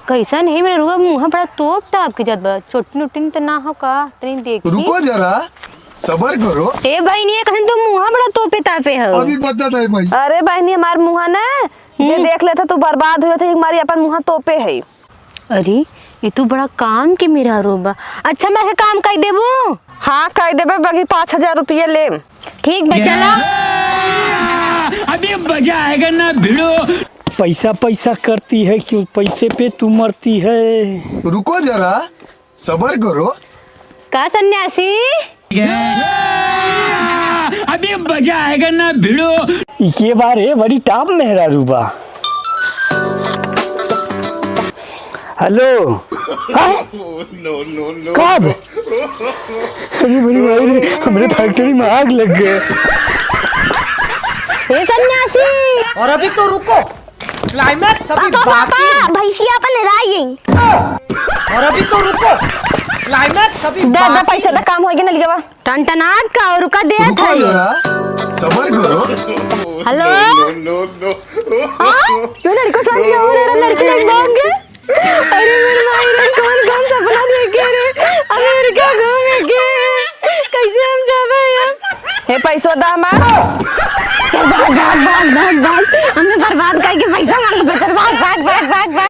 कैसा नहीं मेरे रुआ मुँह बड़ा तोप ताप के जात बा चोटनी उटनी तो ना हो का तनी देख रुको जरा सबर करो। ए बहनी कसन तो मुँह बड़ा तोपे तापे हो अभी बता दे भाई। अरे बहनी हमार मुँह ना जे देख लेता तो बर्बाद हो जाता हमारी अपन मुँह तोपे है। अरे ये तो बड़ा काम के मेरा रोबा। अच्छा मेरे काम कर देबो। हाँ कह देबे बगी 5000 रुपये ले। ठीक बा चला अभी मजा आएगा ना भिड़ो। पैसा पैसा करती है क्यों पैसे पे तू मरती है। रुको जरा सबर करो। का सन्यासी अभी मजा आएगा ना भिड़ो। इके बारे बड़ी टाप मेहरा रूबा। हेलो कब अरे बड़ी भाई हमारे फैक्ट्री में आग लग गए। ए सन्यासी और अभी तो रुको क्लाइमैक्स अभी बाकी। भैंसिया अपन राई और अभी तो रुको क्लाइमैक्स अभी दे पैसा का काम होगी ना लिया टनटनाट का और रुका दे रुको जरा सबर करो। हेलो क्यों लड़को समझ गया मेरा लड़की एक भाग गए। अरे मेरे भाई रे कौन कौन सपना देखे रे अमेरिका घूमे के कैसे हम जावे यार। हे पैसा दा हमार भाग भाग भाग भाग भाग हमने बर्बाद करके पैसा मांग तो चल भाग भाग भाग भाग भाग।